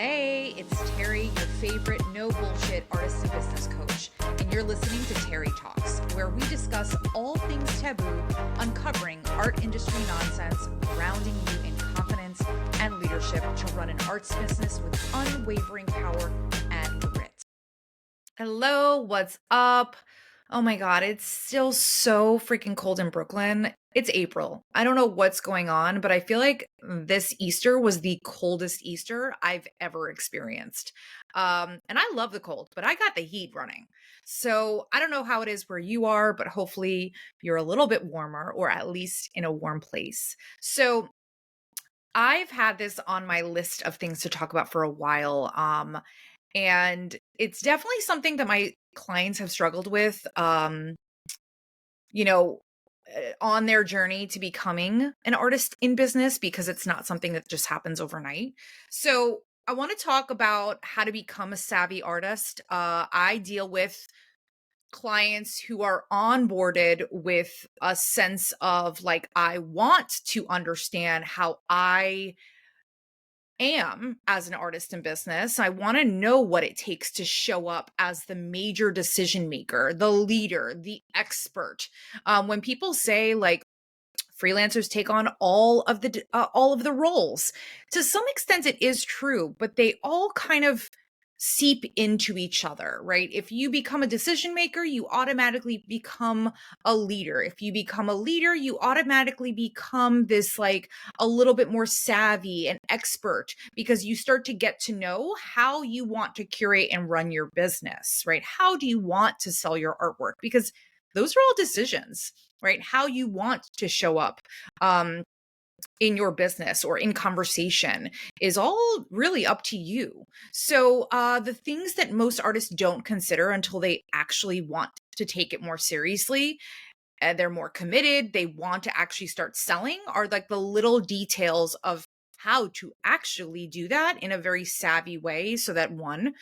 Hey, it's Terry, your favorite no bullshit artist and business coach, and you're listening to Terry Talks, where we discuss all things taboo, uncovering art industry nonsense, grounding you in confidence and leadership to run an arts business with unwavering power and grit. Hello, what's up? Oh my God, it's still so freaking cold in Brooklyn. It's April. I don't know what's going on, but I feel like this Easter was the coldest Easter I've ever experienced. And I love the cold, but I got the heat running. So I don't know how it is where you are, but hopefully you're a little bit warmer or at least in a warm place. So I've had this on my list of things to talk about for a while. And it's definitely something that my clients have struggled with, you know, on their journey to becoming an artist in business because it's not something that just happens overnight. So I want to talk about how to become a savvy artist. I deal with clients who are onboarded with a sense of like, I want to understand how I am as an artist in business. I want to know what it takes to show up as the major decision maker, the leader, the expert. When people say like freelancers take on all of the roles, to some extent it is true, but they all kind of seep into each other, right? If you become a decision maker, you automatically become a leader. If you become a leader, you automatically become this like a little bit more savvy and expert because you start to get to know how you want to curate and run your business, right? How do you want to sell your artwork? Because those are all decisions, right? How you want to show up in your business or in conversation is all really up to you. So the things that most artists don't consider until they actually want to take it more seriously, they're more committed, they want to actually start selling, are like the little details of how to actually do that in a very savvy way so that one,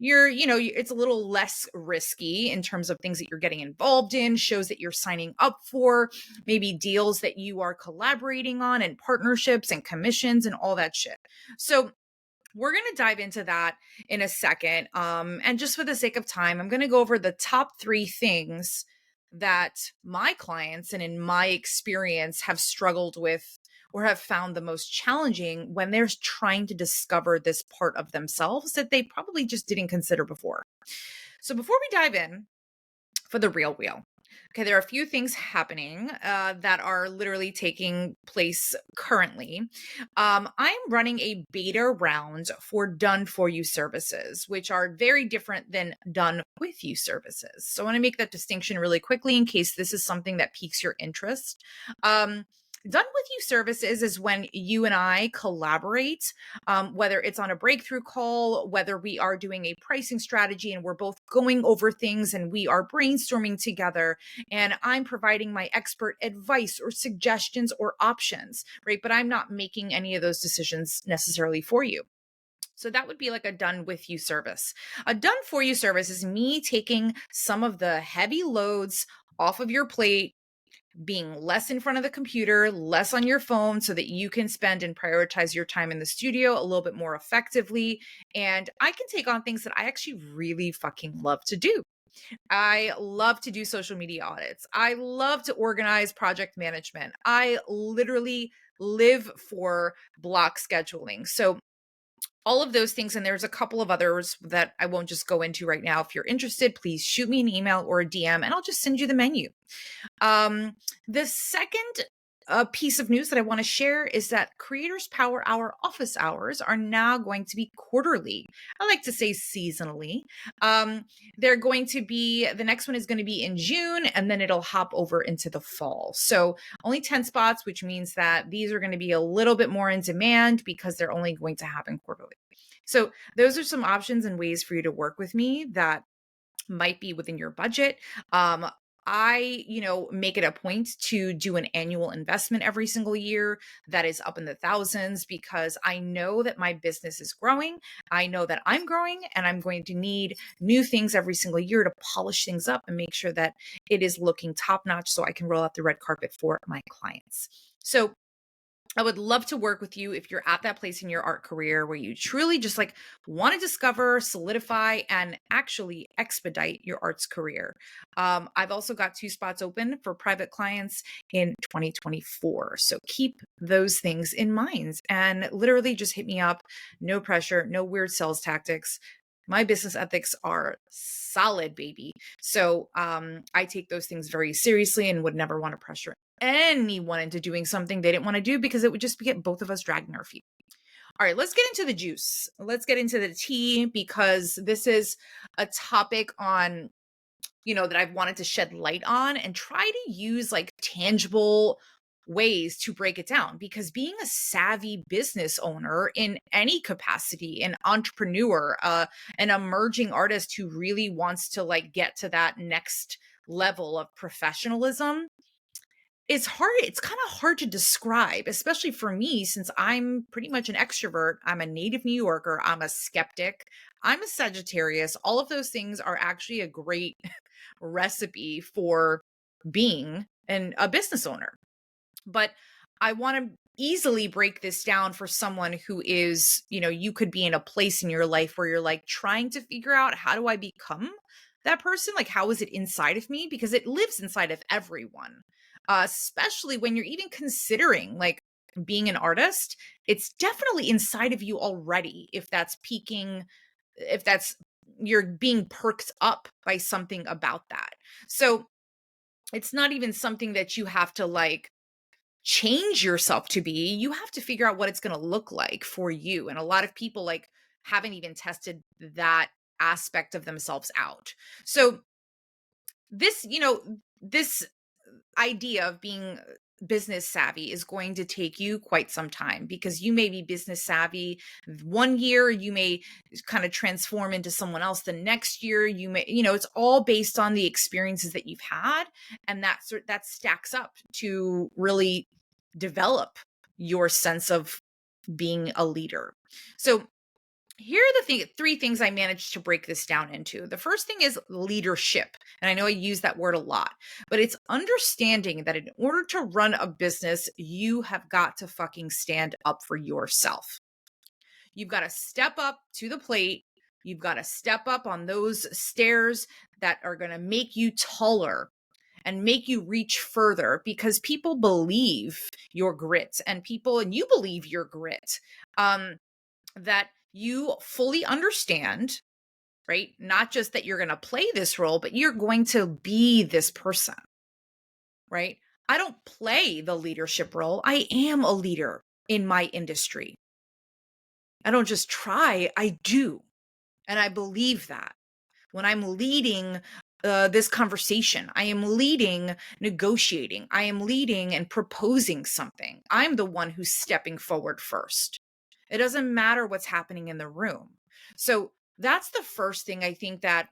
it's a little less risky in terms of things that you're getting involved in, shows that you're signing up for, maybe deals that you are collaborating on and partnerships and commissions and all that shit. So we're going to dive into that in a second. And just for the sake of time, I'm going to go over the top 3 things that my clients and in my experience have struggled with or have found the most challenging when they're trying to discover this part of themselves that they probably just didn't consider before. So before we dive in for the real wheel, okay, there are a few things happening that are literally taking place currently. I'm running a beta round for done for you services, which are very different than done with you services. So I want to make that distinction really quickly in case this is something that piques your interest. Done with you services is when you and I collaborate, whether it's on a breakthrough call, whether we are doing a pricing strategy and we're both going over things and we are brainstorming together and I'm providing my expert advice or suggestions or options, right? But I'm not making any of those decisions necessarily for you. So that would be like a done with you service. A done for you service is me taking some of the heavy loads off of your plate, being less in front of the computer, less on your phone so that you can spend and prioritize your time in the studio a little bit more effectively. And I can take on things that I actually really fucking love to do. I love to do social media audits. I love to organize project management. I literally live for block scheduling. So all of those things, and there's a couple of others that I won't just go into right now. If you're interested, please shoot me an email or a DM and I'll just send you the menu. The second piece of news that I want to share is that Creators Power Hour office hours are now going to be quarterly. I like to say seasonally. They're going to be, the next one is going to be in June, and then it'll hop over into the fall. So only 10 spots, which means that these are going to be a little bit more in demand because they're only going to happen quarterly. So those are some options and ways for you to work with me that might be within your budget. I, make it a point to do an annual investment every single year that is up in the thousands because I know that my business is growing. I know that I'm growing and I'm going to need new things every single year to polish things up and make sure that it is looking top notch so I can roll out the red carpet for my clients. So I would love to work with you if you're at that place in your art career where you truly just like want to discover, solidify, and actually expedite your arts career. I've also got 2 spots open for private clients in 2024. So keep those things in mind and literally just hit me up. No pressure, no weird sales tactics. My business ethics are solid, baby. So I take those things very seriously and would never want to pressure anyone into doing something they didn't want to do because it would just get both of us dragging our feet. All right, let's get into the juice. Let's get into the tea because this is a topic on, that I've wanted to shed light on and try to use like tangible ways to break it down because being a savvy business owner in any capacity, an entrepreneur, an emerging artist who really wants to like get to that next level of professionalism, it's hard. It's kind of hard to describe, especially for me, since I'm pretty much an extrovert. I'm a native New Yorker. I'm a skeptic. I'm a Sagittarius. All of those things are actually a great recipe for being a business owner. But I want to easily break this down for someone who is, you could be in a place in your life where you're like trying to figure out, how do I become that person? Like, how is it inside of me? Because it lives inside of everyone, especially when you're even considering like being an artist. It's definitely inside of you already. If that's peaking, if that's, you're being perked up by something about that. So it's not even something that you have to like change yourself to be. You have to figure out what it's going to look like for you. And a lot of people like haven't even tested that aspect of themselves out. So this idea of being business savvy is going to take you quite some time because you may be business savvy one year, you may kind of transform into someone else the next year. You may, it's all based on the experiences that you've had, and that stacks up to really develop your sense of being a leader. So here are the 3 things I managed to break this down into. The first thing is leadership. And I know I use that word a lot, but it's understanding that in order to run a business, you have got to fucking stand up for yourself. You've got to step up to the plate. You've got to step up on those stairs that are going to make you taller and make you reach further because people believe your grit and you believe your grit. That you fully understand, right? Not just that you're going to play this role, but you're going to be this person, right? I don't play the leadership role. I am a leader in my industry. I don't just try, I do. And I believe that. When I'm leading this conversation, I am leading negotiating, I am leading and proposing something. I'm the one who's stepping forward first. It doesn't matter what's happening in the room. So that's the first thing I think that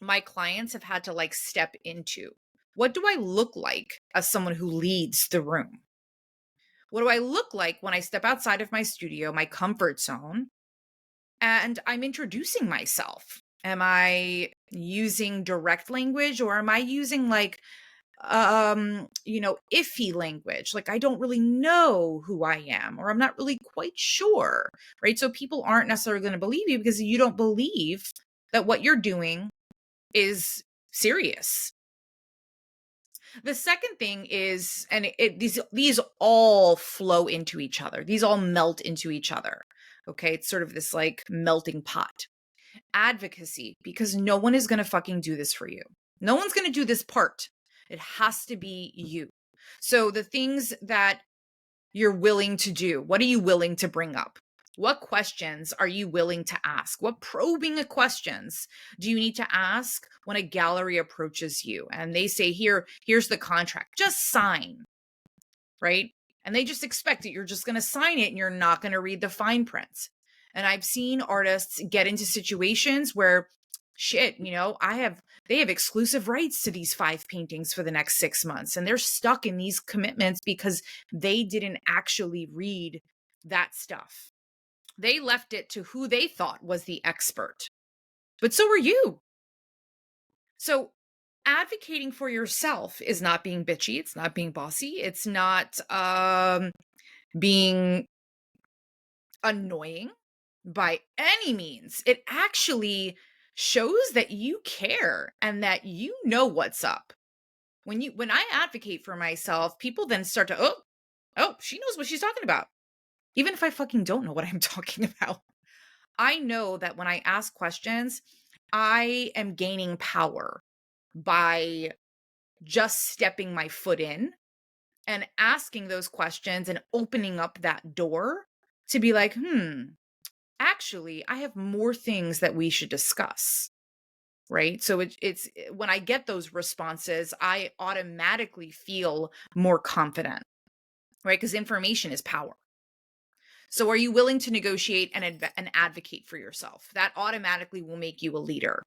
my clients have had to like step into. What do I look like as someone who leads the room? What do I look like when I step outside of my studio, my comfort zone, and I'm introducing myself? Am I using direct language or am I using like iffy language, like I don't really know who I am or I'm not really quite sure, right? So people aren't necessarily going to believe you because you don't believe that what you're doing is serious. The second thing is, and these all flow into each other, these all melt into each other. Okay, it's sort of this like melting pot. Advocacy, because no one is going to fucking do this for you. No one's going to do this part. It has to be you. So the things that you're willing to do, what are you willing to bring up? What questions are you willing to ask? What probing questions do you need to ask when a gallery approaches you and they say, here's the contract, just sign, right? And they just expect that you're just going to sign it and you're not going to read the fine print. And I've seen artists get into situations where they have exclusive rights to these 5 paintings for the next 6 months. And they're stuck in these commitments because they didn't actually read that stuff. They left it to who they thought was the expert. But so are you. So advocating for yourself is not being bitchy. It's not being bossy. It's not being annoying by any means. It actually shows that you care and that you know what's up. When I advocate for myself, people then start to, oh, she knows what she's talking about. Even if I fucking don't know what I'm talking about. I know that when I ask questions, I am gaining power by just stepping my foot in and asking those questions and opening up that door to be like, actually, I have more things that we should discuss. Right. So it's when I get those responses, I automatically feel more confident, right? Because information is power. So are you willing to negotiate and advocate for yourself? That automatically will make you a leader.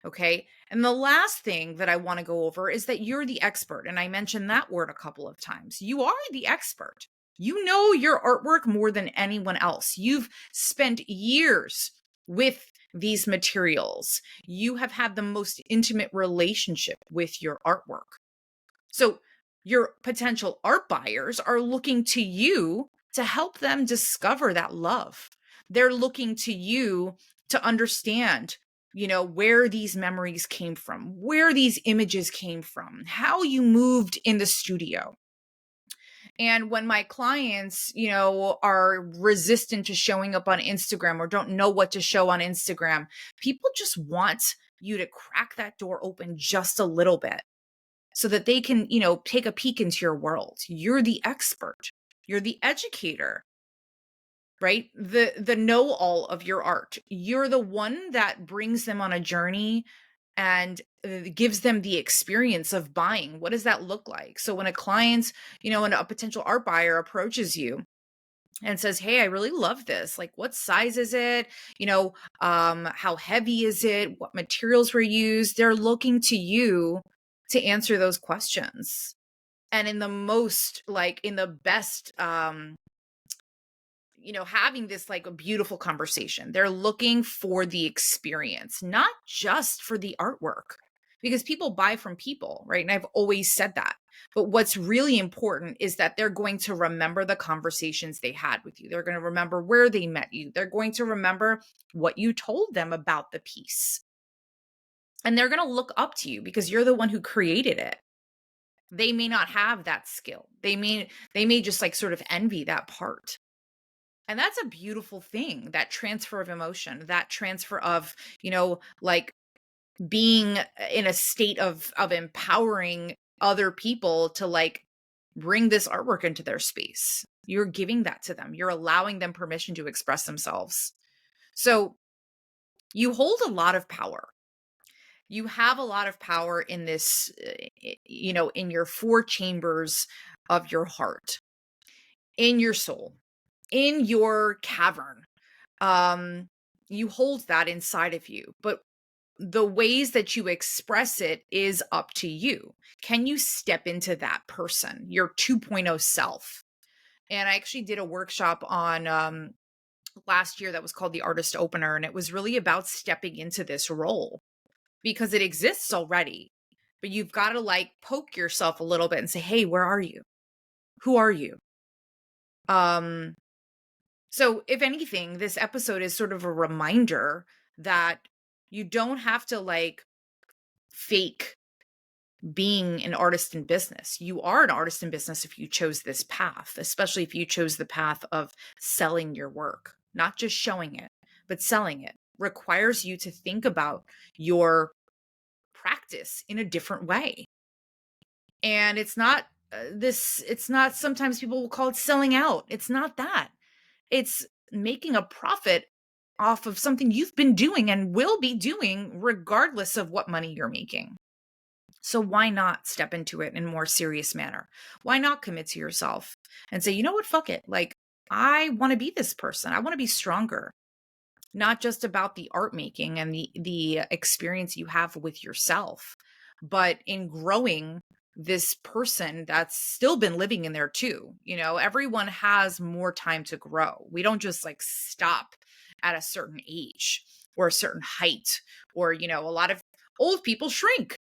Okay. And the last thing that I want to go over is that you're the expert. And I mentioned that word a couple of times. You are the expert. You know your artwork more than anyone else. You've spent years with these materials. You have had the most intimate relationship with your artwork. So your potential art buyers are looking to you to help them discover that love. They're looking to you to understand, where these memories came from, where these images came from, how you moved in the studio. And when my clients, are resistant to showing up on Instagram or don't know what to show on Instagram, people just want you to crack that door open just a little bit so that they can, take a peek into your world. You're the expert. You're the educator, right? The know-all of your art. You're the one that brings them on a journey and gives them the experience of buying. What does that look like? So when a client, and a potential art buyer approaches you and says, hey, I really love this. Like, what size is it? How heavy is it? What materials were used? They're looking to you to answer those questions. And in the best, having this like a beautiful conversation. They're looking for the experience, not just for the artwork, because people buy from people, right? And I've always said that. But what's really important is that they're going to remember the conversations they had with you. They're going to remember where they met you. They're going to remember what you told them about the piece. And they're going to look up to you because you're the one who created it. They may not have that skill. They may just like sort of envy that part. And that's a beautiful thing, that transfer of emotion, that transfer of, like being in a state of empowering other people to like bring this artwork into their space. You're giving that to them. You're allowing them permission to express themselves. So you hold a lot of power. You have a lot of power in this, in your 4 chambers of your heart, in your soul, in your cavern. You hold that inside of you, but the ways that you express it is up to you. Can you step into that person, your 2.0 self? And I actually did a workshop on last year that was called the Artist Opener, and it was really about stepping into this role because it exists already. But you've got to like poke yourself a little bit and say, hey, where are you? Who are you? So if anything, this episode is sort of a reminder that you don't have to like fake being an artist in business. You are an artist in business if you chose this path, especially if you chose the path of selling your work, not just showing it, but selling it. Requires you to think about your practice in a different way. And it's not sometimes people will call it selling out. It's not that. It's making a profit off of something you've been doing and will be doing regardless of what money you're making. So why not step into it in a more serious manner? Why not commit to yourself and say, you know what, fuck it. Like, I want to be this person. I want to be stronger, not just about the art making and the experience you have with yourself, but in growing this person that's still been living in there too. Everyone has more time to grow. We don't just like stop at a certain age or a certain height, or, a lot of old people shrink,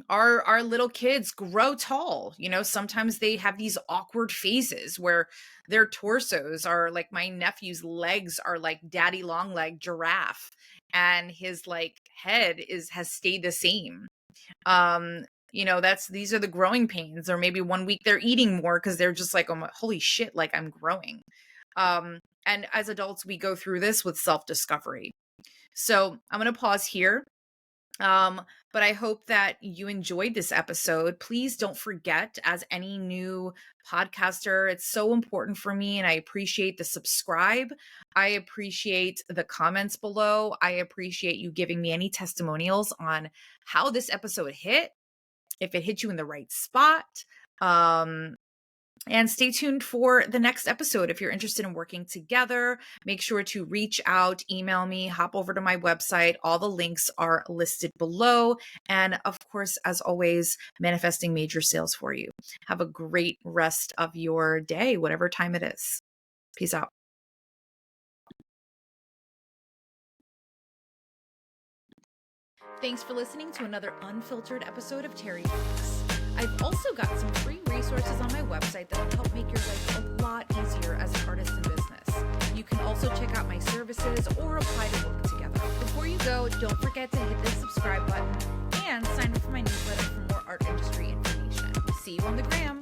our little kids grow tall. You know, sometimes they have these awkward phases where their torsos are like, my nephew's legs are like daddy long leg giraffe, and his like head has stayed the same. You know, these are the growing pains. Or maybe one week they're eating more because they're just like, oh my, holy shit, like I'm growing. And as adults, we go through this with self-discovery. So I'm going to pause here. But I hope that you enjoyed this episode. Please don't forget, as any new podcaster, it's so important for me, and I appreciate the subscribe. I appreciate the comments below. I appreciate you giving me any testimonials on how this episode hit, if it hit you in the right spot. And stay tuned for the next episode. If you're interested in working together, make sure to reach out, email me, hop over to my website. All the links are listed below. And of course, as always, manifesting major sales for you. Have a great rest of your day, whatever time it is. Peace out. Thanks for listening to another unfiltered episode of Terry Talks. I've also got some free resources on my website that will help make your life a lot easier as an artist in business. You can also check out my services or apply to work together. Before you go, don't forget to hit the subscribe button and sign up for my newsletter for more art industry information. See you on the gram.